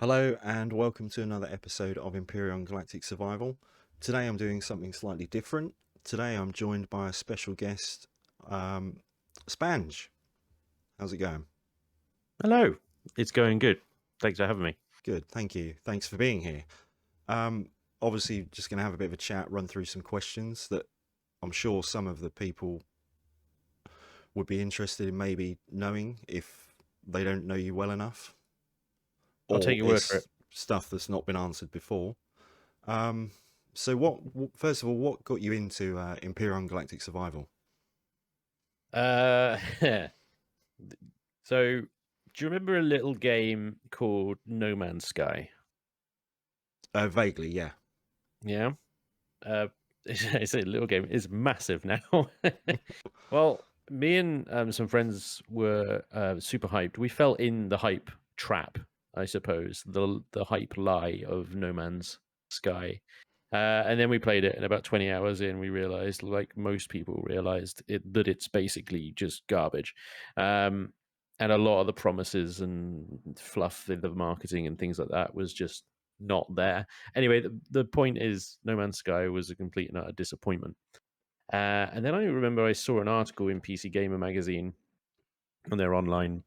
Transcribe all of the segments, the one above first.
Hello and welcome to another episode of Empyrion Galactic Survival. Today I'm doing something slightly different. Today I'm joined by a special guest, Spanj. How's it going? Hello. It's going good. Thanks for having me. Good, thank you. Thanks for being here. Obviously, just going to have a bit of a chat, run through some questions that I'm sure some of the people would be interested in maybe knowing if they don't know you well enough, I'll take or your word for it. it's stuff that's not been answered before. So what? First of all, what got you into Empyrion Galactic Survival? Uh, so, do you remember a little game called No Man's Sky? Vaguely, yeah. Yeah. It's a little game. It's massive now. Well, me and some friends were super hyped. We fell in the hype trap, I suppose, the hype lie of No Man's Sky. And then we played it, and about 20 hours in, we realized, like most people realized, that it's basically just garbage. And a lot of the promises and fluff in the marketing and things like that was just not there. Anyway, the point is, No Man's Sky was a complete and utter disappointment. And then I remember I saw an article in PC Gamer magazine, on their online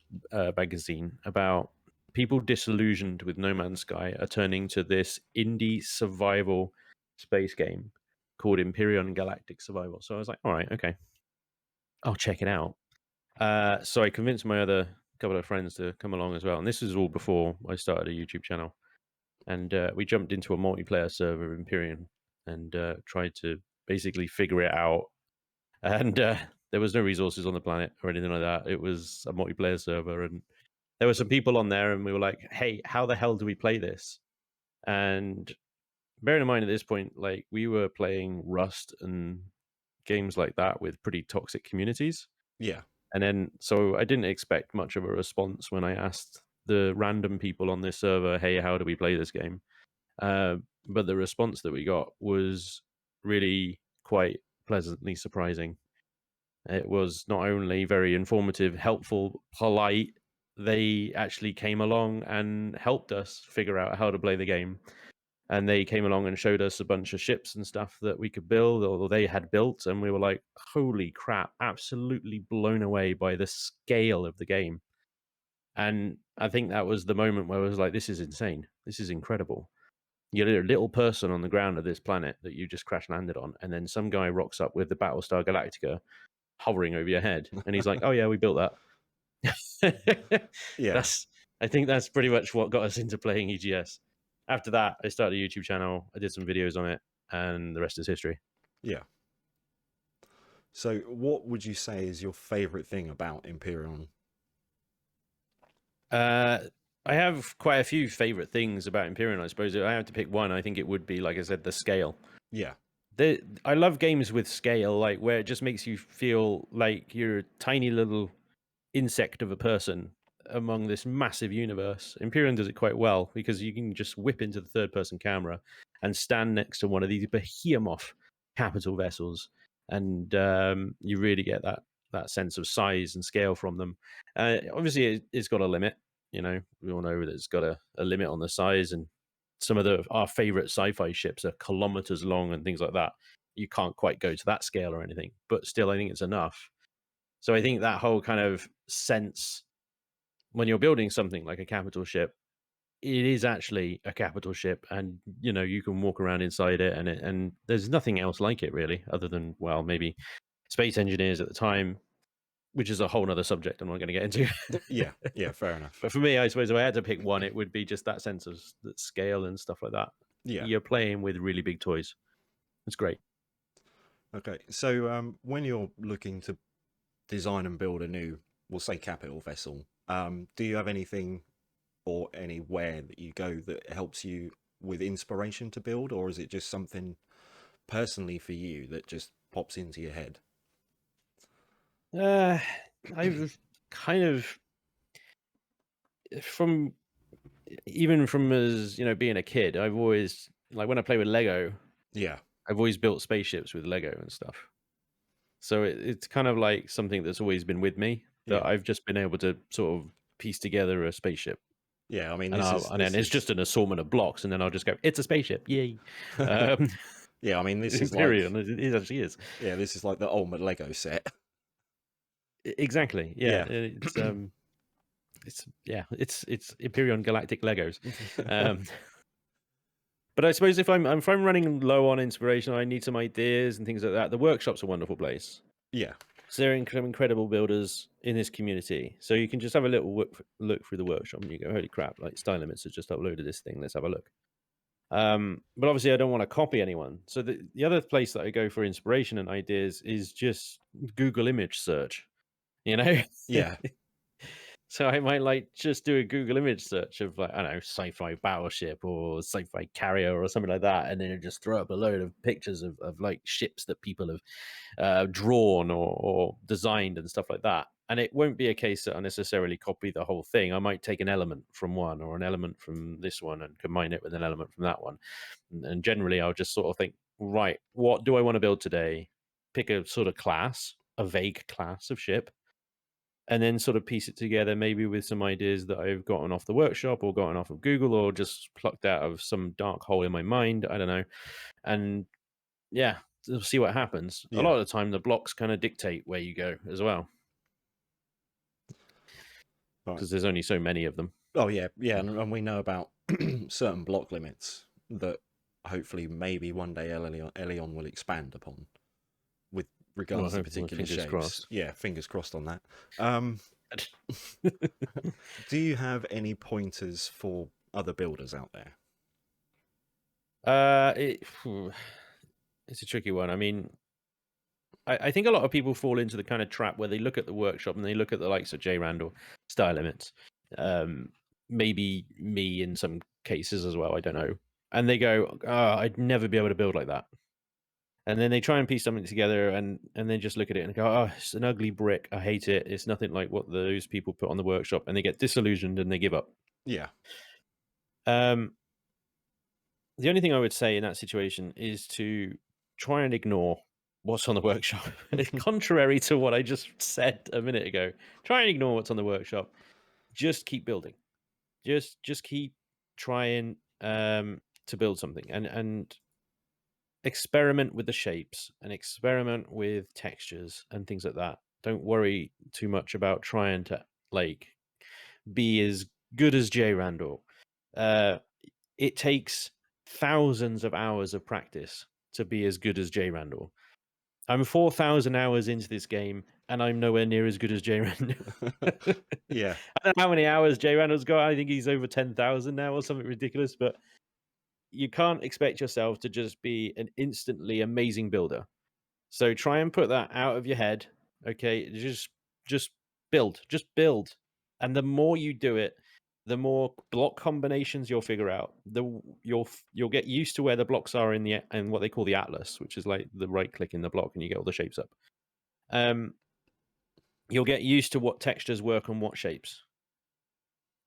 magazine, about people disillusioned with No Man's Sky are turning to this indie survival space game called Empyrion Galactic Survival. So I was like, all right, okay, I'll check it out. So I convinced my other couple of friends to come along as well. And this was all before I started a YouTube channel. And we jumped into a multiplayer server, Imperium, and tried to basically figure it out. And there was no resources on the planet or anything like that. It was a multiplayer server, and there were some people on there, and we were like, "Hey, how the hell do we play this?" And bearing in mind at this point, like we were playing Rust and games like that with pretty toxic communities. Yeah. And then, so I didn't expect much of a response when I asked the random people on this server, "Hey, how do we play this game?" But the response that we got was really quite pleasantly surprising. It was not only very informative, helpful, polite, they actually came along and helped us figure out how to play the game. And they came along and showed us a bunch of ships and stuff that we could build, or they had built. And we were like, holy crap, absolutely blown away by the scale of the game. And I think that was the moment where I was like, this is insane. This is incredible. You're a little person on the ground of this planet that you just crash landed on. And then some guy rocks up with the Battlestar Galactica hovering over your head. And he's like, oh, yeah, we built that. Yeah. I think that's pretty much what got us into playing EGS. After that, I started a YouTube channel. I did some videos on it, and the rest is history. Yeah. So what would you say is your favorite thing about Empyrion? I have quite a few favorite things about Imperium. I suppose if I have to pick one, I think it would be, like I said, the scale. Yeah. I love games with scale, like where it just makes you feel like you're a tiny little insect of a person among this massive universe. Imperium does it quite well because you can just whip into the third person camera and stand next to one of these behemoth capital vessels, and you really get that sense of size and scale from them. Obviously, it's got a limit. You know, we all know that it's got a limit on the size, and some of our favorite sci-fi ships are kilometers long and things like that. You can't quite go to that scale or anything, but still, I think it's enough. So I think that whole kind of sense, when you're building something like a capital ship, it is actually a capital ship, and you can walk around inside it, and there's nothing else like it really, other than, well, maybe space engineers at the time, which is a whole other subject I'm not going to get into. Yeah. Yeah. Fair enough. But for me, I suppose if I had to pick one, it would be just that sense of that scale and stuff like that. Yeah. You're playing with really big toys. It's great. Okay. So when you're looking to design and build a new, we'll say, capital vessel, do you have anything or anywhere that you go that helps you with inspiration to build, or is it just something personally for you that just pops into your head? I've kind of, from even from as being a kid, I've always, like, when I play with Lego, Yeah. I've always built spaceships with Lego and stuff. So it's kind of like something that's always been with me, that Yeah. I've just been able to sort of piece together a spaceship. Yeah, I mean, And then this it's is just an assortment of blocks, and then I'll just go, it's a spaceship, yay! Um, yeah, I mean, this is like Imperium, it actually is. yeah, this is like the ultimate Lego set. Exactly, yeah. Yeah. It's Empyrion Galactic Legos. Um, but I suppose if I'm running low on inspiration, I need some ideas and things like that. The workshop's a wonderful place. Yeah. So there are some incredible builders in this community. So you can just have a little look through the workshop, and you go, holy crap! Like Style Limits has just uploaded this thing. Let's have a look. But obviously, I don't want to copy anyone. So the other place that I go for inspiration and ideas is just Google image search. You know. Yeah. So I might like just do a Google image search of like, I don't know, sci-fi battleship or sci-fi carrier or something like that, and then just throw up a load of pictures of like ships that people have drawn or designed and stuff like that. And it won't be a case that I necessarily copy the whole thing. I might take an element from one or an element from this one and combine it with an element from that one. And generally, I'll just sort of think, right, what do I want to build today? Pick a sort of class, a vague class of ship, and then sort of piece it together, maybe with some ideas that I've gotten off the workshop or gotten off of Google or just plucked out of some dark hole in my mind. I don't know. And yeah, we'll see what happens. A Yeah. lot of the time, the blocks kind of dictate where you go as well, Right. because there's only so many of them. Oh yeah, yeah, and we know about certain block limits that hopefully maybe one day Elion will expand upon with Well, regards to particular fingers shapes. crossed. Yeah, fingers crossed on that. Do you have any pointers for other builders out there? It's a tricky one. I mean, I think a lot of people fall into the kind of trap where they look at the workshop and they look at the likes of J. Randall, Style Limits, maybe me in some cases as well. I don't know. And they go, oh, I'd never be able to build like that. And then they try and piece something together and then just look at it and go, oh, it's an ugly brick. I hate it. It's nothing like what those people put on the workshop. And they get disillusioned and they give up. Yeah. The only thing I would say in that situation is to try and ignore what's on the workshop. Contrary to what I just said a minute ago, try and ignore what's on the workshop. Just keep building. Just keep trying to build something and experiment with the shapes and experiment with textures and things like that. Don't worry too much about trying to like be as good as J. Randall. It takes thousands of hours of practice to be as good as J. Randall. I'm 4,000 hours into this game, and I'm nowhere near as good as J. Randall. Yeah. I don't know how many hours J. Randall's got. I think he's over 10,000 now or something ridiculous, but you can't expect yourself to just be an instantly amazing builder. So try and put that out of your head. Okay, just build, and the more you do it, the more block combinations you'll figure out. You'll get used to where the blocks are in what they call the atlas, which is like the right click in the block and you get all the shapes up. You'll get used to what textures work on what shapes,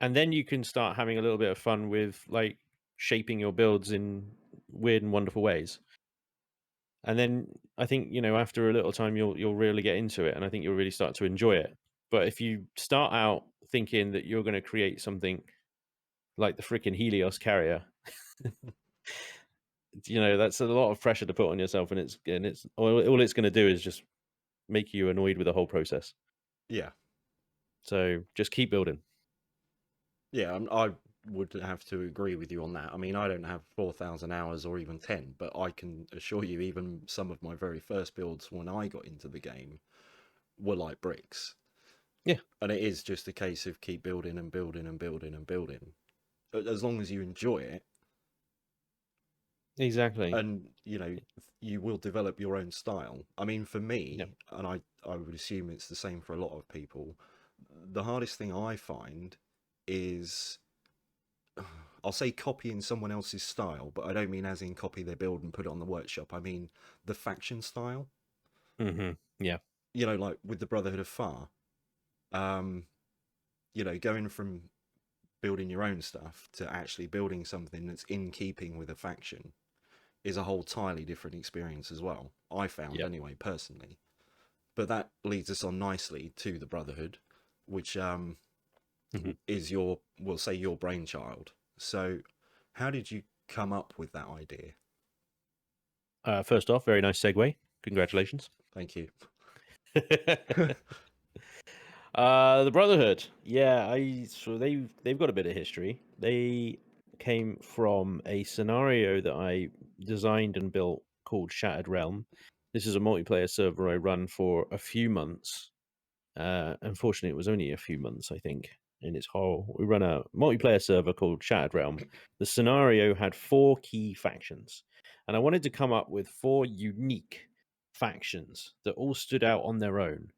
and then you can start having a little bit of fun with like shaping your builds in weird and wonderful ways. And then I think, after a little time, you'll really get into it, and I think you'll really start to enjoy it. But if you start out thinking that you're going to create something like the freaking Helios carrier, that's a lot of pressure to put on yourself, and it's all it's going to do is just make you annoyed with the whole process. Yeah. So just keep building. Yeah, I would have to agree with you on that. I mean, I don't have 4,000 hours or even 10, but I can assure you, even some of my very first builds when I got into the game were like bricks. Yeah. And it is just a case of keep building and building and building and building. As long as you enjoy it. Exactly. And, you will develop your own style. I mean, for me, and I would assume it's the same for a lot of people, the hardest thing I find is, I'll say copying someone else's style, but I don't mean as in copy their build and put it on the workshop. I mean the faction style. Mm-hmm. Yeah. Like with the Brotherhood of Farr. Going from building your own stuff to actually building something that's in keeping with a faction is a whole entirely different experience as well. I found anyway, personally. But that leads us on nicely to the Brotherhood, which Mhm. is your, we'll say, your brainchild. So, how did you come up with that idea? First off, very nice segue. Congratulations. Thank you. The Brotherhood. Yeah, so they've got a bit of history. They came from a scenario that I designed and built called Shattered Realm. This is a multiplayer server I run for a few months. Unfortunately, it was only a few months, I think, in its whole. We run a multiplayer server called Shattered Realm. The scenario had 4 key factions, and I wanted to come up with 4 unique factions that all stood out on their own.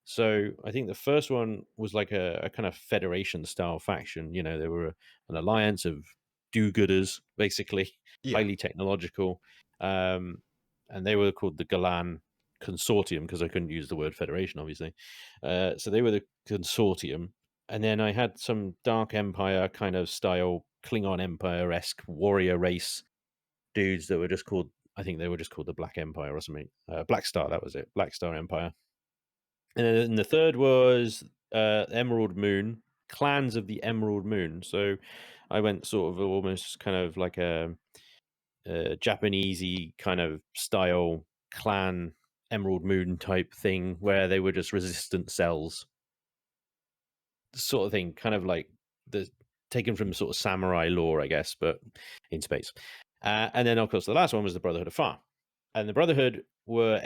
So I think the first one was like a kind of federation style faction. You know, they were an alliance of do-gooders, basically, Yeah, highly technological, um, and they were called the Galan Consortium because I couldn't use the word federation, obviously. So they were the consortium, and then I had some Dark Empire kind of style Klingon Empire esque warrior race dudes that were just called. I think they were just called the Black Empire or something. Black Star, that was it. Black Star Empire. And then the third was Emerald Moon, clans of the Emerald Moon. So I went sort of almost kind of like a Japanesey kind of style clan Emerald Moon type thing where they were just resistant cells, sort of thing, kind of like the taken from sort of samurai lore, I guess, but in space. And then, of course, the last one was the Brotherhood of Farr, and the Brotherhood were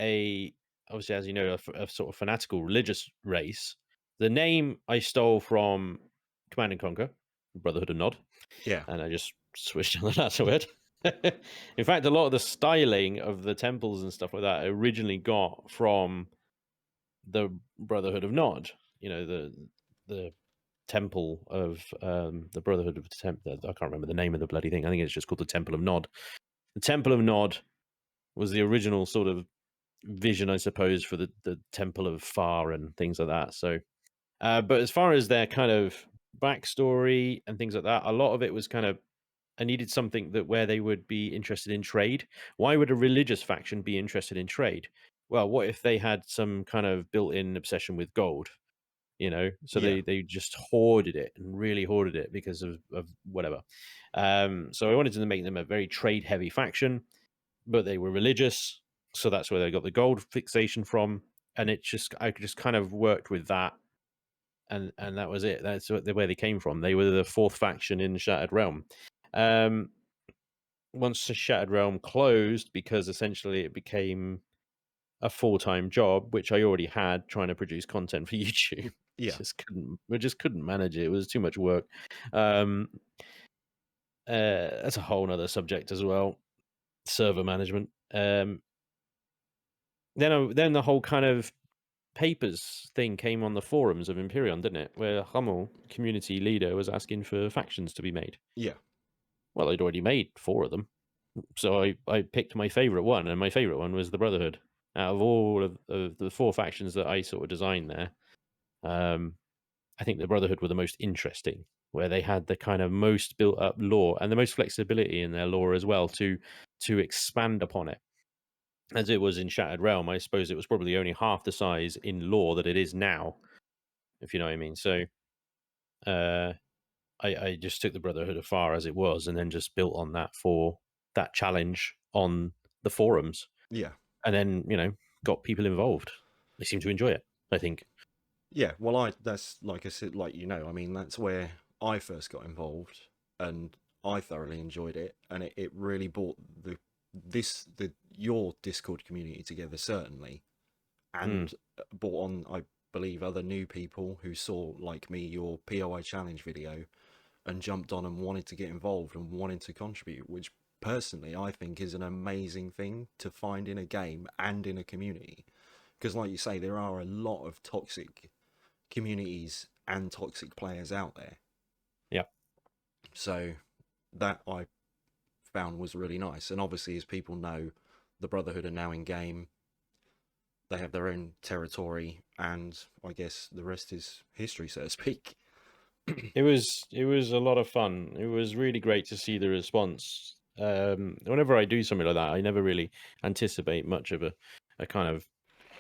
obviously, as you know, a sort of fanatical religious race. The name I stole from Command and Conquer, Brotherhood of Nod, yeah, and I just switched on the last word. In fact, a lot of the styling of the temples and stuff like that I originally got from the Brotherhood of Nod. You know, the temple of the Brotherhood of I can't remember the name of the bloody thing. I think it's just called the Temple of Nod. The Temple of Nod was the original sort of vision, I suppose, for the Temple of Far and things like that. So, but as far as their kind of backstory and things like that, a lot of it was kind of I needed something that where they would be interested in trade. Why would a religious faction be interested in trade? Well, what if they had some kind of built-in obsession with gold? You know, so yeah, they just hoarded it and really hoarded it because of whatever. So I wanted to make them a very trade heavy faction, but they were religious, so that's where they got the gold fixation from. And it just I just kind of worked with that, and that was it. That's where they came from. They were the 4th faction in Shattered Realm. Um, Once the Shattered Realm closed, because essentially it became a full-time job, which I already had trying to produce content for YouTube. yeah, We just couldn't manage it. It was too much work. Um, that's a whole nother subject as well. Server management. Then the whole kind of papers thing came on the forums of Imperion, didn't it? Where Hummel, community leader, was asking for factions to be made. yeah, Well, I'd already made 4 of them, so I picked my favorite one, and my favorite one was the Brotherhood. Out of all of the 4 factions that I sort of designed there, um, I think the Brotherhood were the most interesting, where they had the kind of most built up lore and the most flexibility in their lore as well to expand upon it. As it was in Shattered Realm, I suppose it was probably only half the size in lore that it is now, if you know what I mean. So uh, I just took the Brotherhood of Far as it was, and then just built on that for that challenge on the forums, yeah. and then got people involved. They seem to enjoy it, I think. Yeah, well, that's like I said, like I mean, that's where I first got involved, and I thoroughly enjoyed it, and it really brought the your Discord community together, certainly, Mm. and brought on, I believe, other new people who saw, like me, your POI challenge video, and jumped on and wanted to get involved and wanted to contribute, which personally I think is an amazing thing to find in a game and in a community, because like you say, there are a lot of toxic communities and toxic players out there. Yeah. So that I found was really nice. And obviously, as people know, the Brotherhood are now in game. They have their own territory, and I guess the rest is history, so to speak. It was a lot of fun. It was really great to see the response. Whenever I do something like that, I never really anticipate much of a kind of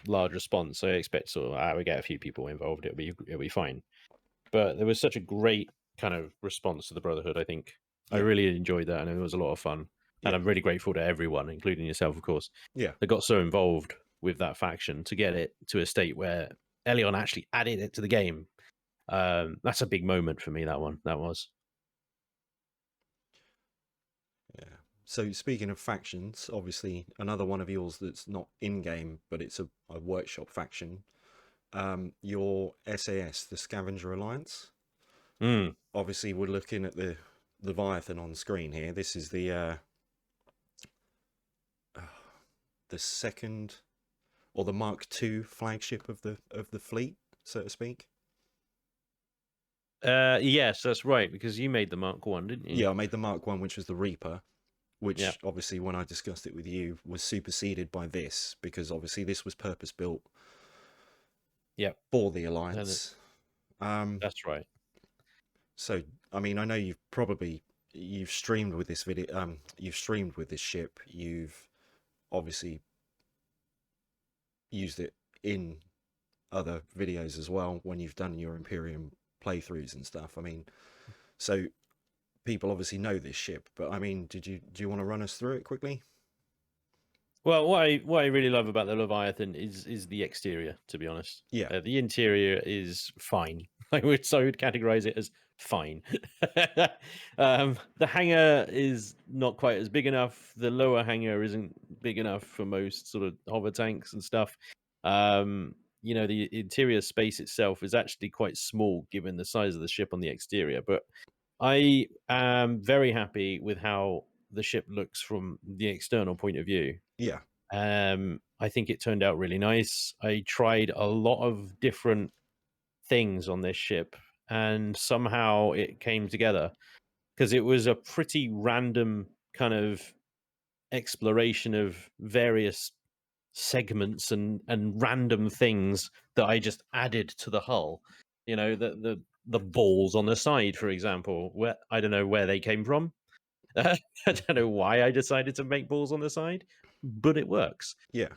large response. I expect sort of we get a few people involved, it'll be fine. but there was such a great kind of response to the Brotherhood. I think I Yeah, really enjoyed that, and it was a lot of fun. And yeah, I'm really grateful to everyone, including yourself, of course, yeah. that got so involved with that faction to get it to a state where Elion actually added it to the game. That's a big moment for me. That was. Yeah. So speaking of factions, obviously another one of yours that's not in game, but it's a workshop faction. Your SAS, the Scavenger Alliance. Mm. Obviously, we're looking at the Leviathan on screen here. This is the second or the Mark II flagship of the fleet, so to speak. Yes, that's right, because you made the Mark One, didn't you? Yeah, I made the Mark One, which was the Reaper, Yeah. which obviously when I discussed it with you was superseded by this because obviously this was purpose built Yeah. for the And Alliance. Um, that's right. so I mean, I know you've streamed with this video. You've streamed with this ship. You've obviously used it in other videos as well when you've done your Imperium playthroughs and stuff. I mean, so people obviously know this ship, but I mean, do you want to run us through it quickly? Well, what I really love about the Leviathan is the exterior. To be honest, Yeah, the interior is fine. I would categorize it as fine. The hangar is not quite as big enough. The lower hangar isn't big enough for most sort of hover tanks and stuff. The interior space itself is actually quite small given the size of the ship on the exterior. But I am very happy with how the ship looks from the external point of view. yeah, I think it turned out really nice. I tried a lot of different things on this ship, and somehow it came together because it was a pretty random kind of exploration of various segments and random things that I just added to the hull. The balls on the side, for example, where I don't know where they came from. I don't know why I decided to make balls on the side, but it works. yeah,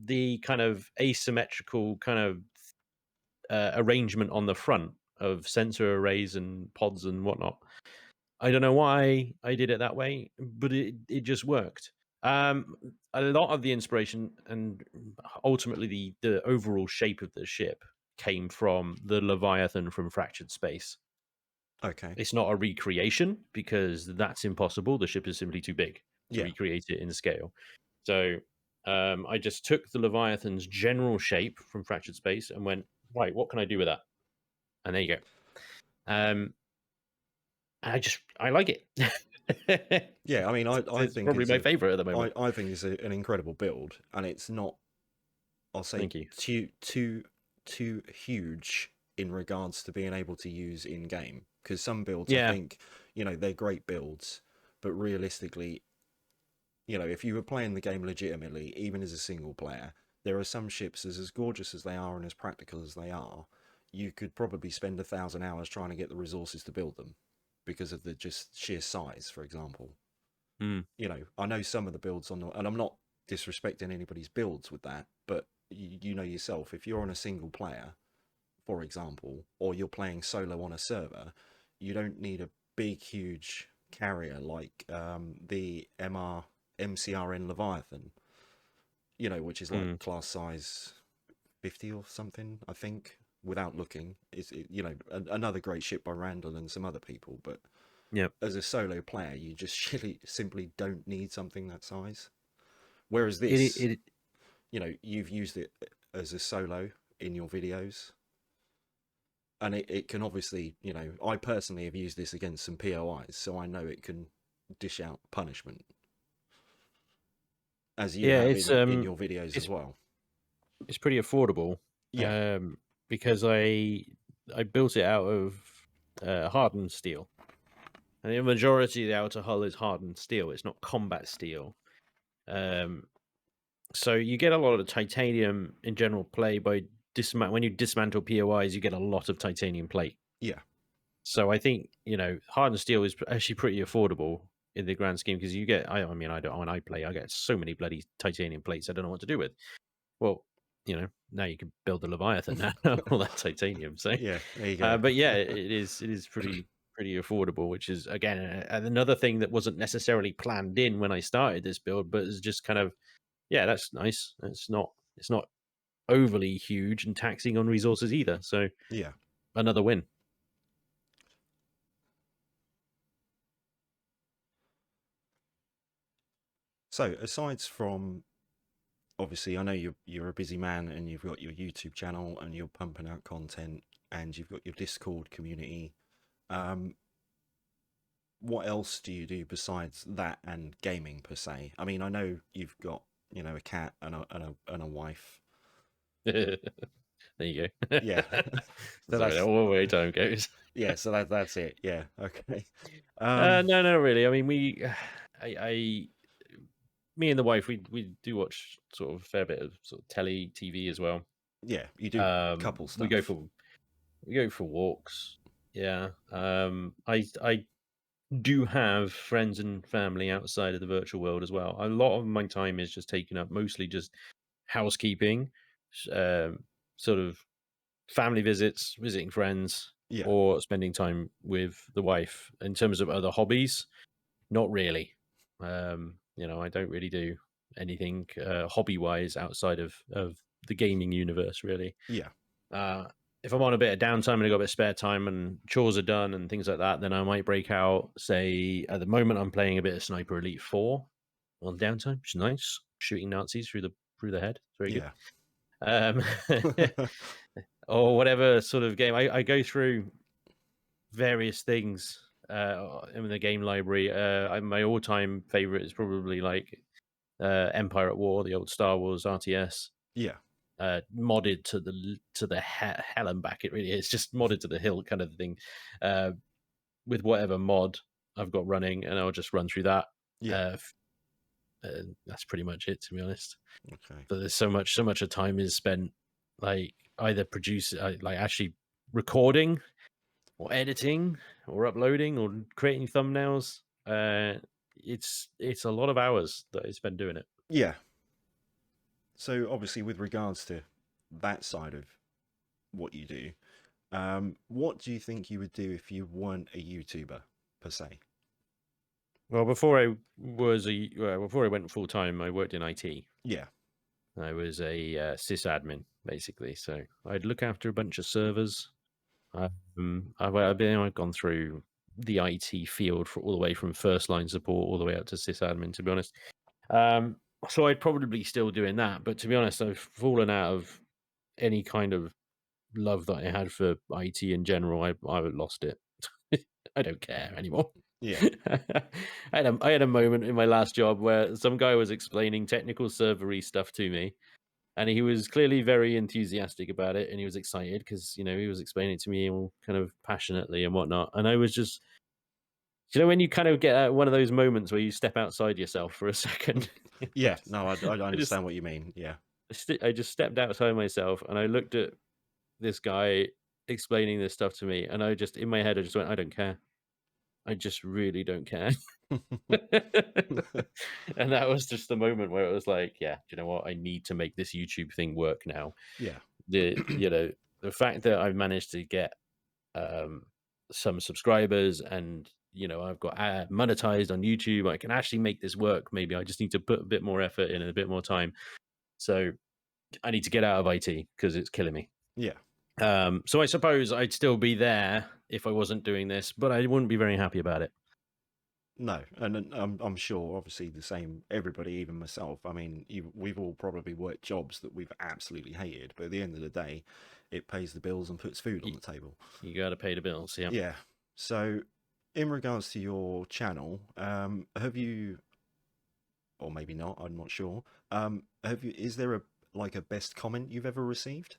The kind of asymmetrical kind of arrangement on the front of sensor arrays and pods and whatnot. I don't know why I did it that way, but it just worked. Um, a lot of the inspiration and ultimately the overall shape of the ship came from the Leviathan from Fractured Space. okay, It's not a recreation because that's impossible. The ship is simply too big to yeah, recreate it in scale. So I just took the Leviathan's general shape from Fractured Space and went, right, what can I do with that? And there you go. Um, I like it. yeah. I mean, I It's think probably my favorite at the moment. I think it's an incredible build, and it's not, I'll say, Thank you. too huge in regards to being able to use in game. Because some builds, I Yeah, think, they're great builds, but realistically, if you were playing the game legitimately, even as a single player, there are some ships as gorgeous as they are and as practical as they are, you could probably spend 1,000 hours trying to get the resources to build them because of the just sheer size, for example. mm, I know some of the builds and I'm not disrespecting anybody's builds with that, but you know yourself, if you're on a single player, for example, or you're playing solo on a server, you don't need a big, huge carrier like the MCRN Leviathan, which is like mm. class size 50 or something, I think, without looking. Another great ship by Randall and some other people, but Yep. as a solo player, you just really simply don't need something that size. Whereas It, this, it, you've used it as a solo in your videos, and it can obviously, I personally have used this against some POIs, so I know it can dish out punishment, as you yeah, have in your videos as it's well. it's pretty affordable. Yeah, Um, because I built it out of hardened steel, and the majority of the outer hull is hardened steel. It's not combat steel. Um, so you get a lot of the titanium in general play by when you dismantle POIs, you get a lot of titanium plate. yeah, So I think hardened steel is actually pretty affordable in the grand scheme because you get. I mean, I don't when I play, I get so many bloody titanium plates. I don't know what to do with. Well, now you can build the Leviathan now, all that titanium. So, Yeah, there you go. but yeah, it is pretty affordable, which is again another thing that wasn't necessarily planned in when I started this build, but it's just kind of, yeah, that's nice. It's not overly huge and taxing on resources either. So Yeah. another win. So aside from, obviously, I know you're a busy man and you've got your YouTube channel and you're pumping out content and you've got your Discord community. Um, what else do you do besides that and gaming per se? I mean, I know you've got, a cat and a wife. There you go. Yeah. So Sorry, that's, all the way time goes. yeah, so that's it. Yeah. Okay. No, no, really. I mean, I, me and the wife, we do watch sort of a fair bit of sort of TV as well. Yeah, you do couple We go stuff. for walks. Yeah. I do have friends and family outside of the virtual world as well. A lot of my time is just taken up mostly just housekeeping, sort of family visits, visiting friends, Yeah. or spending time with the wife. In terms of other hobbies, not really. I don't really do anything hobby wise outside of the gaming universe, really. Yeah. Uh, if I'm on a bit of downtime and I've got a bit of spare time and chores are done and things like that, then I might break out. Say, at the moment, I'm playing a bit of Sniper Elite 4 on downtime, which is nice. Shooting Nazis through the head. It's very good. Yeah. Um, or whatever sort of game. I go through various things in the game library. My all-time favorite is probably like Empire at War, the old Star Wars RTS. Yeah. Modded to the hell and back. It really is just modded to the hill kind of thing. With whatever mod I've got running, and I'll just run through that. Yeah. That's pretty much it, to be honest. Okay. But there's so much of time is spent like either like actually recording or editing or uploading or creating thumbnails. It's a lot of hours that I spend doing it. Yeah. So obviously, with regards to that side of what you do, what do you think you would do if you weren't a YouTuber per se? Well, before I went full time, I worked in IT. Yeah. I was a sysadmin basically, so I'd look after a bunch of servers. I've gone through the IT field for all the way from first line support all the way up to sysadmin, to be honest. So I'd probably still doing that, but to be honest, I've fallen out of any kind of love that I had for IT in general. I've lost it. I don't care anymore. Yeah. I had a moment in my last job where some guy was explaining technical servery stuff to me, and he was clearly very enthusiastic about it, and he was excited because he was explaining it to me all kind of passionately and whatnot. And I was just, when you kind of get one of those moments where you step outside yourself for a second. Yeah. No, I I just understand what you mean. Yeah. I just stepped outside myself and I looked at this guy explaining this stuff to me, and I just, in my head, I just went, I don't care. I just really don't care. And that was just the moment where it was like, yeah, you know what? I need to make this YouTube thing work now. Yeah. The fact that I've managed to get some subscribers and I've got monetized on YouTube, I can actually make this work. Maybe I just need to put a bit more effort in and a bit more time. So I need to get out of IT because it's killing me. Yeah. So I suppose I'd still be there if I wasn't doing this, but I wouldn't be very happy about it. No, and I'm sure, obviously, the same. Everybody, even myself. I mean, we've all probably worked jobs that we've absolutely hated, but at the end of the day, it pays the bills and puts food on the table. You got to pay the bills, yeah. Yeah. So, in regards to your channel, have you, or maybe not, I'm not sure. Have you? Is there a best comment you've ever received?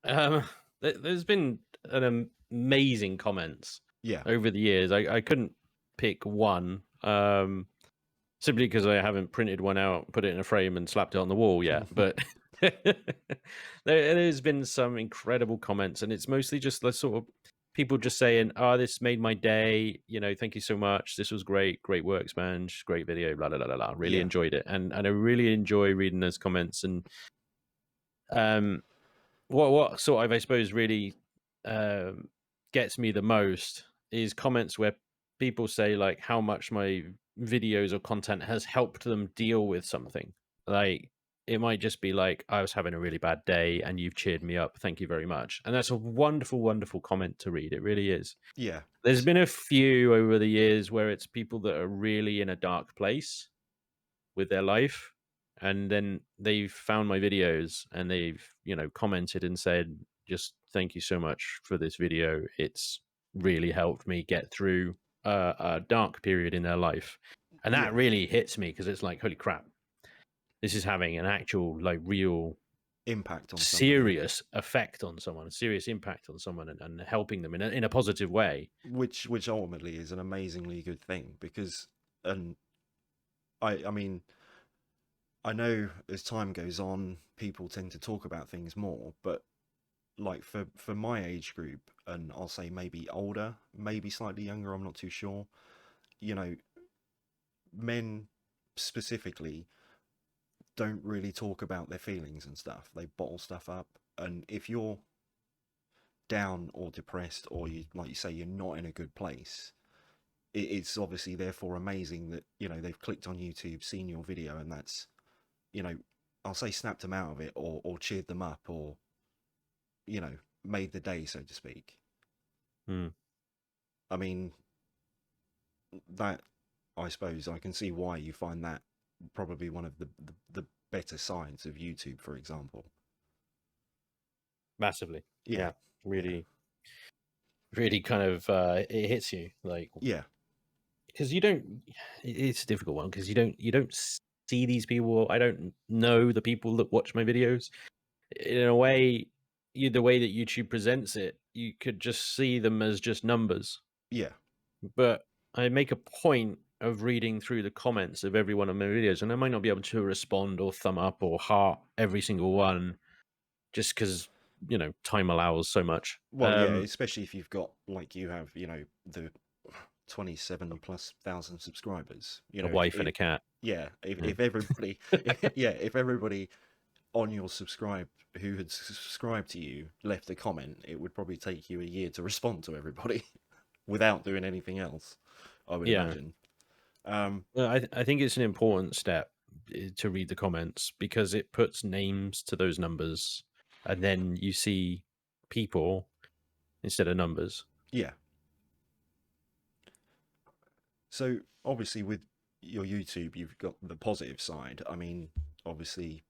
There's been an amazing comments Yeah. over the years. I couldn't pick one, simply because I haven't printed one out, put it in a frame, and slapped it on the wall yet. But there's been some incredible comments, and it's mostly just the sort of people just saying, "Oh, this made my day. Thank you so much. This was great. Great work, Spanj. Great video. Blah blah blah blah. Really Yeah. enjoyed it, and I really enjoy reading those comments and What sort of, I suppose, really gets me the most is comments where people say like how much my videos or content has helped them deal with something. Like it might just be like, I was having a really bad day and you've cheered me up. Thank you very much. And that's a wonderful, wonderful comment to read. It really is. Yeah. There's been a few over the years where it's people that are really in a dark place with their life, and then they've found my videos and they've, commented and said, just thank you so much for this video. It's really helped me get through a dark period in their life. And that Yeah. really hits me because it's like, holy crap, this is having an actual, like, real Impact on somebody. serious effect on someone, serious impact on someone, and helping them in a positive way. Which ultimately is an amazingly good thing, because, and I mean, I know as time goes on, people tend to talk about things more, but like for my age group, and I'll say maybe older, maybe slightly younger, I'm not too sure. You know, men specifically don't really talk about their feelings and stuff. They bottle stuff up, and if you're down or depressed, or you, like you say, you're not in a good place, it's obviously therefore amazing that, they've clicked on YouTube, seen your video, and that's, I'll say snapped them out of it, or cheered them up, or made the day, so to speak. Hmm. I mean, that, I suppose I can see why you find that probably one of the better sides of YouTube, for example. Massively. Yeah, Yeah. yeah, Really, really kind of it hits you, like, yeah, because you don't, it's a difficult one because you don't see these people. I don't know the people that watch my videos. In a way, the way that YouTube presents it, you could just see them as just numbers. yeah, But I make a point of reading through the comments of every one of my videos, and I might not be able to respond or thumb up or heart every single one, just because time allows so much. well, yeah, especially if you've got, like you have, the 27 plus thousand subscribers. A If wife and a cat. yeah, if, Yeah. if everybody, yeah, if everybody on your subscribe who had subscribed to you left a comment, it would probably take you a year to respond to everybody without doing anything else, I would Yeah. imagine. Um, Well, I think it's an important step to read the comments because it puts names to those numbers, and then you see people instead of numbers. yeah. So obviously with your YouTube, you've got the positive side. I mean, obviously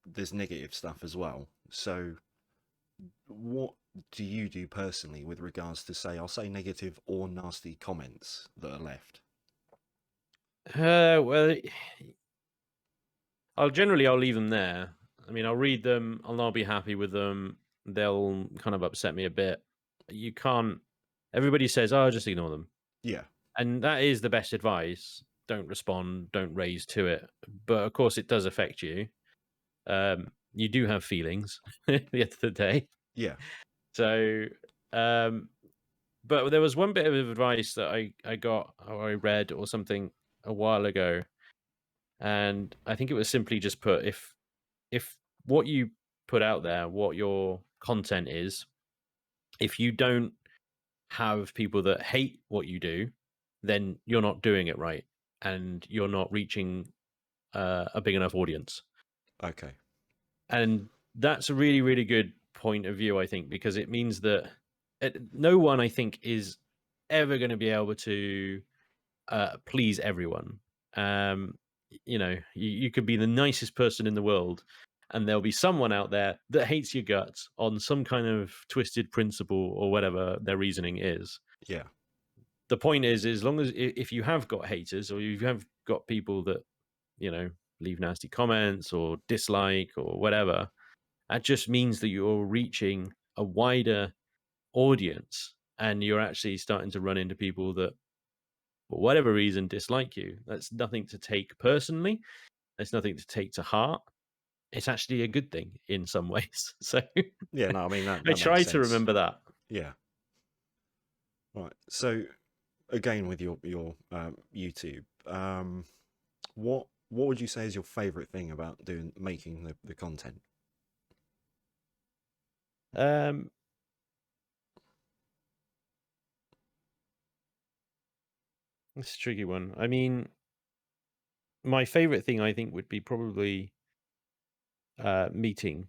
there's negative stuff as well. So what do you do personally with regards to, say, I'll say negative or nasty comments that are left? Well, I'll leave them there. I mean, I'll read them. I'll not be happy with them. They'll kind of upset me a bit. You can't. Everybody says, "Oh, just ignore them," Yeah, and that is the best advice. Don't respond. Don't raise to it. But of course, it does affect you. You do have feelings at the end of the day. yeah, So, um, but there was one bit of advice that I got or I read or something a while ago, and I think it was simply just put, if what you put out there, what your content is, if you don't have people that hate what you do, then you're not doing it right, and you're not reaching a big enough audience. okay, And that's a really, really good point of view, I think, because it means that no one, I think, is ever going to be able to please everyone. You could be the nicest person in the world, and there'll be someone out there that hates your guts on some kind of twisted principle or whatever their reasoning is. yeah, The point is, as long as if you have got haters or you have got people that leave nasty comments or dislike or whatever, that just means that you're reaching a wider audience, and you're actually starting to run into people that, for whatever reason, dislike you. That's nothing to take personally. That's nothing to take to heart. It's actually a good thing in some ways. So yeah. No, I mean I that makes try to sense. remember that. Yeah, right. So again, with your YouTube, what what would you say is your favorite thing about making the content? Um, it's a tricky one. I mean, my favorite thing I think would be probably meeting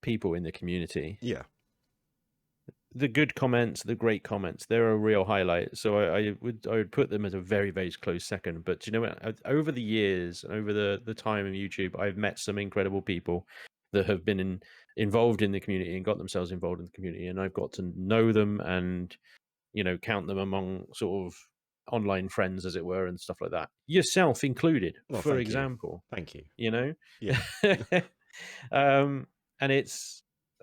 people in the community. Yeah, The good comments, the great comments, they're a real highlight. So I would put them as a very, very close second. But you know what? Over the years, over the time of YouTube, I've met some incredible people that have been involved in the community and got themselves involved in the community, and I've got to know them and count them among sort of online friends, as it were, and stuff like that. Yourself included, well, for thank you. example. Thank you. You know, Yeah. um, and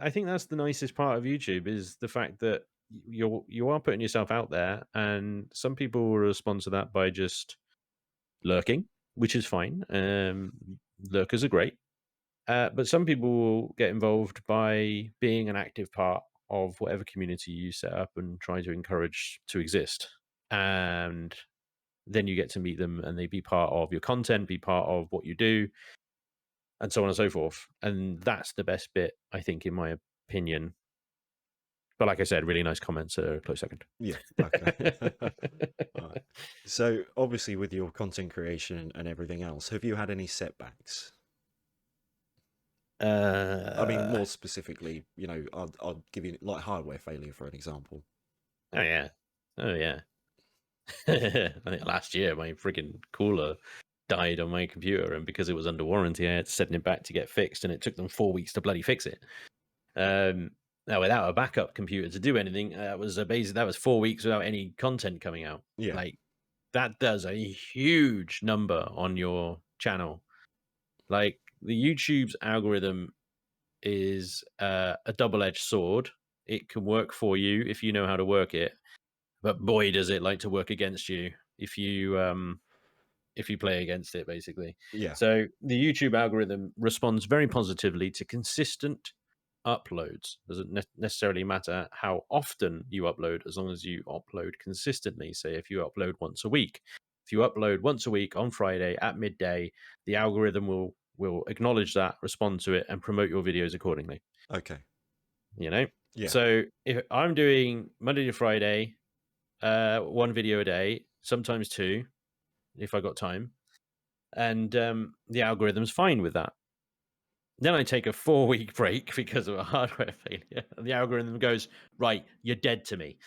I think that's the nicest part of YouTube is the fact that you are putting yourself out there, and some people will respond to that by just lurking, which is fine. Lurkers are great, but some people will get involved by being an active part of whatever community you set up and try to encourage to exist. And then you get to meet them and they be part of your content, be part of what you do, and so on and so forth. And that's the best bit, I think, in my opinion. But like I said, really nice comments are a close second. Yeah. Okay. All right. So obviously, with your content creation and everything else, have you had any setbacks? I mean, uh, more specifically, I'll give you like hardware failure for an example. oh yeah, oh yeah. I think last year my freaking cooler died on my computer, and because it was under warranty, I had to send it back to get fixed, and it took them 4 weeks to bloody fix it. Now, without a backup computer to do anything, that was 4 weeks without any content coming out. Yeah. Like that does a huge number on your channel. Like the YouTube's algorithm is a double-edged sword. It can work for you if you know how to work it, but boy, does it like to work against you if you play against it, basically. Yeah. So the YouTube algorithm responds very positively to consistent uploads. Doesn't necessarily matter how often you upload, as long as you upload consistently. Say if you upload once a week. If you upload once a week on Friday at midday, the algorithm will acknowledge that, respond to it, and promote your videos accordingly. Okay. You know? Yeah. So if I'm doing Monday to Friday, one video a day, sometimes two, if I got time, and the algorithm's fine with that. Then I take a 4-week break because of a hardware failure, and the algorithm goes, right, you're dead to me.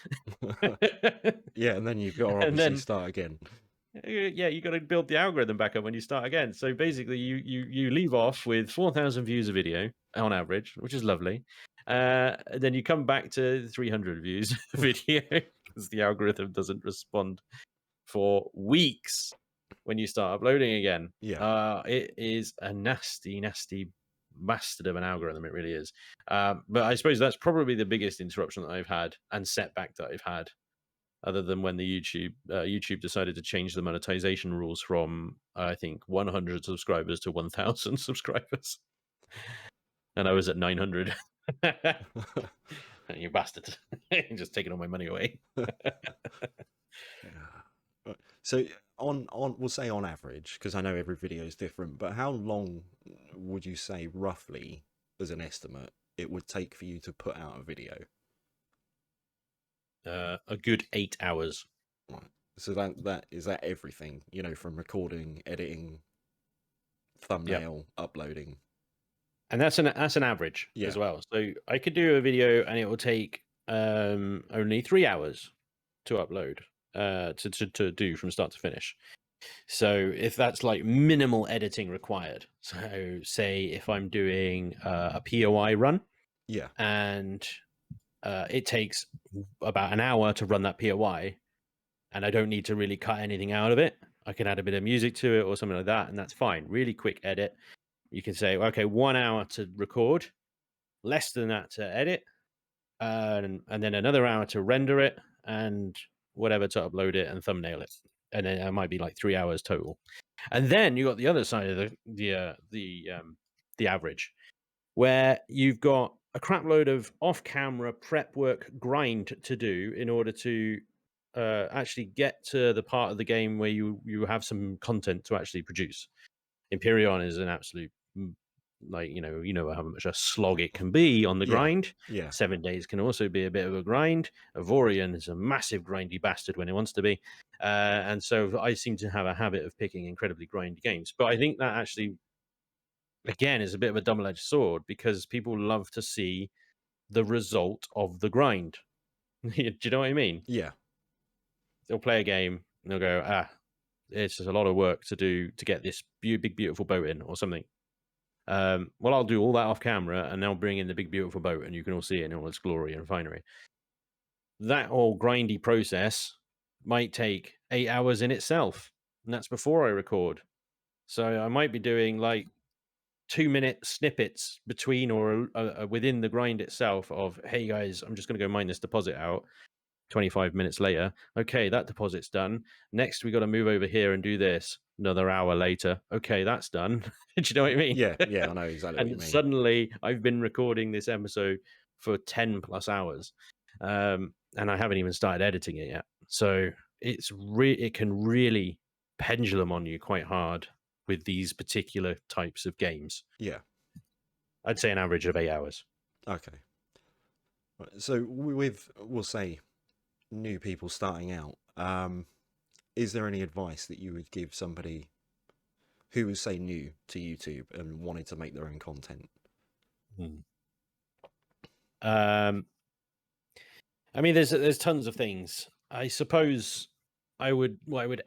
Yeah, and then you've got to And obviously then, start again. yeah, you got to build the algorithm back up when you start again. So basically, you leave off with 4,000 views a video on average, which is lovely. Then you come back to 300 views a video because the algorithm doesn't respond for weeks when you start uploading again. Yeah. It is a nasty, nasty bastard of an algorithm. It really is. But I suppose that's probably the biggest interruption that I've had and setback that I've had, other than when the YouTube decided to change the monetization rules from I think 100 subscribers to 1,000 subscribers, and I was at 900. You bastard! Just taking all my money away. Yeah. So on we'll say on average, because I know every video is different, but how long would you say roughly, as an estimate, it would take for you to put out a video? A good 8 hours. Right. So that is that everything, from recording, editing, Yep. thumbnail, uploading. And that's an average Yeah. as well. So I could do a video and it will take only 3 hours to upload, to do from start to finish. So if that's like minimal editing required, so say if I'm doing a POI run Yeah. and it takes about an hour to run that POI, and I don't need to really cut anything out of it, I can add a bit of music to it or something like that, and that's fine. Really quick edit. You can say, okay, 1 hour to record, less than that to edit, and then another hour to render it, and whatever to upload it and thumbnail it, and then it might be like 3 hours total. And then you got the other side of the average, where you've got a crap load of off-camera prep work grind to do in order to actually get to the part of the game where you have some content to actually produce. Imperion is an absolute like you know how much a slog it can be on the Yeah. grind. Yeah. 7 days can also be a bit of a grind. Avorion is a massive grindy bastard when it wants to be, and so I seem to have a habit of picking incredibly grindy games. But I think that actually, again, is a bit of a double-edged sword because people love to see the result of the grind. Do you know what I mean? Yeah. They'll play a game and they'll go, it's just a lot of work to do to get this big beautiful boat in or something. Well, I'll do all that off camera and I'll bring in the big beautiful boat and you can all see it in all its glory and finery. That whole grindy process might take 8 hours in itself, and that's before I record. So I might be doing like 2-minute snippets between or within the grind itself of, hey guys, I'm just going to go mine this deposit out. 25 minutes later, okay, that deposit's done. Next, we got to move over here and do this. Another hour later, okay, that's done. Do you know what I mean? Yeah. Yeah. I know exactly what you And mean. suddenly, I've been recording this episode for 10 plus hours, and I haven't even started editing it yet. So it can really pendulum on you quite hard with these particular types of games. Yeah. I'd say an average of 8 hours. Okay. Right, so with, we'll say, new people starting out, is there any advice that you would give somebody who was, say, new to YouTube and wanted to make their own content? Um, I mean, there's tons of things. I suppose I would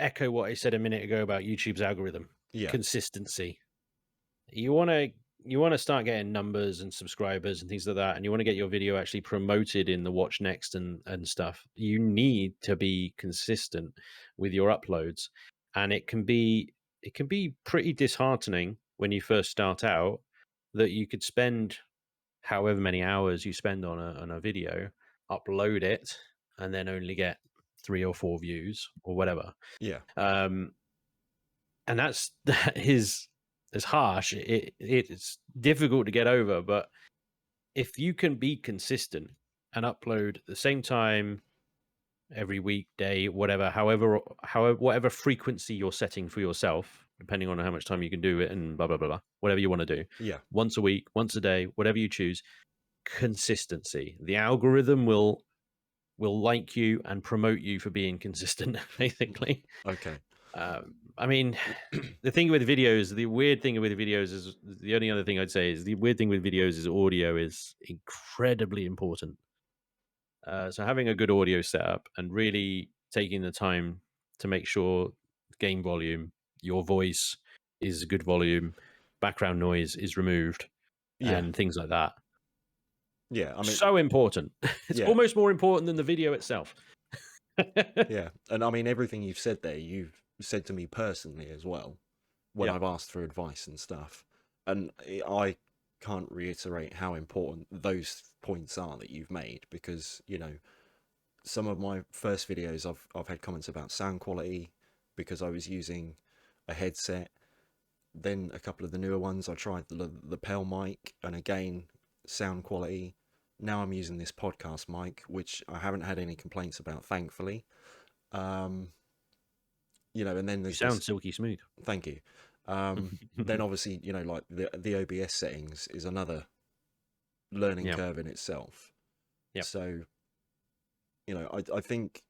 echo what I said a minute ago about YouTube's algorithm. Yeah. Consistency. You want to start getting numbers and subscribers and things like that, and you want to get your video actually promoted in the watch next and stuff. You need to be consistent with your uploads, and it can be pretty disheartening when you first start out that you could spend however many hours you spend on a video, upload it, and then only get 3 or 4 views or whatever. Yeah. Um, and that is as harsh. It's difficult to get over, but if you can be consistent and upload at the same time every week, day, whatever, however, whatever frequency you're setting for yourself, depending on how much time you can do it, and blah blah blah, blah whatever you want to do, Yeah. once a week, once a day, whatever you choose, consistency. The algorithm will like you and promote you for being consistent, basically. Okay. I mean, the thing with videos, the weird thing with videos is the only other thing I'd say is the weird thing with videos is audio is incredibly important. So having a good audio setup and really taking the time to make sure game volume, your voice is a good volume, background noise is removed, Yeah. and things like that. Yeah. I mean, So important. It's yeah. almost more important than the video itself. Yeah. And I mean, everything you've said there, you've said to me personally as well when Yep. I've asked for advice and stuff. And I can't reiterate how important those points are that you've made, because, you know, some of my first videos I've had comments about sound quality because I was using a headset. Then a couple of the newer ones I tried the lapel mic, and again, sound quality. Now I'm using this podcast mic, which I haven't had any complaints about, thankfully. Um, you know, and then You there's sound this. silky smooth. Thank you. Then obviously, you know, like the OBS settings is another learning Yeah. curve in itself. Yep. So, you know, I think,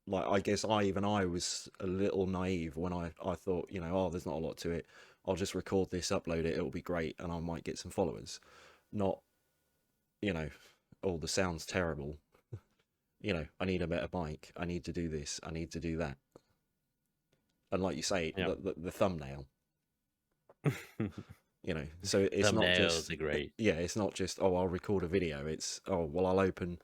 like, I guess I was a little naive when I thought, you know, oh, there's not a lot to it. I'll just record this, upload it, it'll be great, and I might get some followers. Not, you know, oh, the sound's terrible. You know, I need a better mic. I need to do this. I need to do that. And like you say, Yep. the thumbnail. You know, so it's not just, Thumbnails are great. yeah, it's not just, oh, I'll record a video. It's, oh, well, I'll open,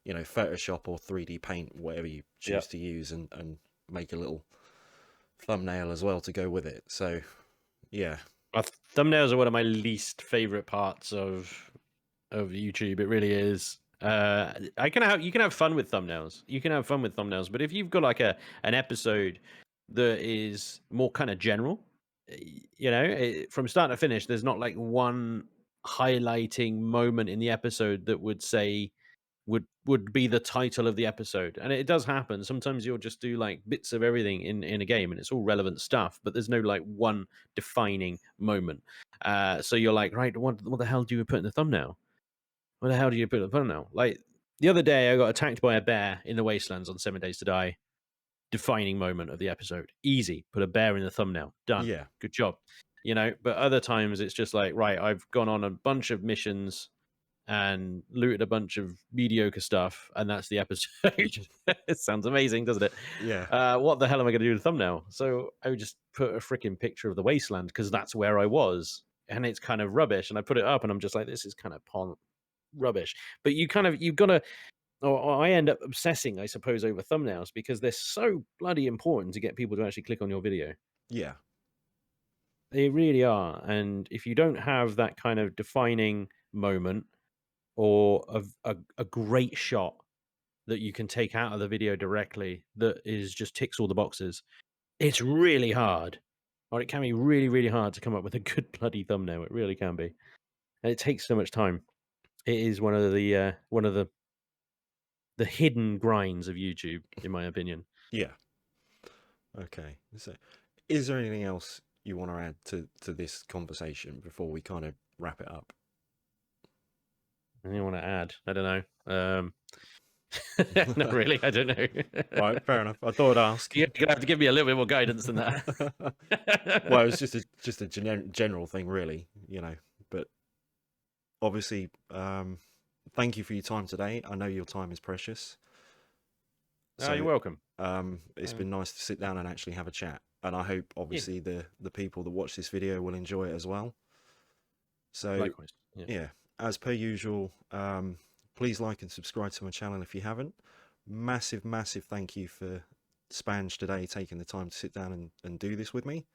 you know, Photoshop or 3D Paint, whatever you choose Yep. to use, and make a little thumbnail as well to go with it. So, yeah, Thumbnails are one of my least favorite parts of YouTube. It really is. You can have fun with thumbnails. You can have fun with thumbnails, but if you've got like an episode that is more kind of general, you know, from start to finish, there's not like one highlighting moment in the episode that would say would be the title of the episode. And it does happen. Sometimes you'll just do like bits of everything in a game and it's all relevant stuff, but there's no like one defining moment. So you're like, right, what the hell do you put in the thumbnail? What the hell do you put in the thumbnail? Like the other day I got attacked by a bear in the wastelands on 7 Days to Die. Defining moment of the episode. Easy. Put a bear in the thumbnail. Done. Yeah. Good job. You know, but other times it's just like, right, I've gone on a bunch of missions and looted a bunch of mediocre stuff, and that's the episode. It sounds amazing, doesn't it? Yeah. What the hell am I going to do with the thumbnail? So I would just put a freaking picture of the wasteland because that's where I was, and it's kind of rubbish. And I put it up, and I'm just like, this is kind of rubbish. But you've got to. Or I end up obsessing, I suppose, over thumbnails because they're so bloody important to get people to actually click on your video. Yeah. They really are. And if you don't have that kind of defining moment or a great shot that you can take out of the video directly that is just ticks all the boxes, it's really hard. Or it can be really, really hard to come up with a good bloody thumbnail. It really can be. And it takes so much time. It is one of the hidden grinds of YouTube, in my opinion. Yeah. Okay. So, is there anything else you want to add to this conversation before we kind of wrap it up? Anything you want to add? I don't know. Not really. I don't know. Right, fair enough. I thought I'd ask. You're gonna have to give me a little bit more guidance than that. Well, it's just a general thing, really, But obviously, thank you for your time today. I know your time is precious. So you're welcome. It's been nice to sit down and actually have a chat, and I hope, obviously, the people that watch this video will enjoy it as well. So, likewise. Yeah, as per usual, please like and subscribe to my channel if you haven't. Massive thank you for Spanj today taking the time to sit down and do this with me.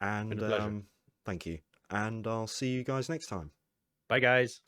And Been a pleasure. thank you. And I'll see you guys next time. Bye, guys.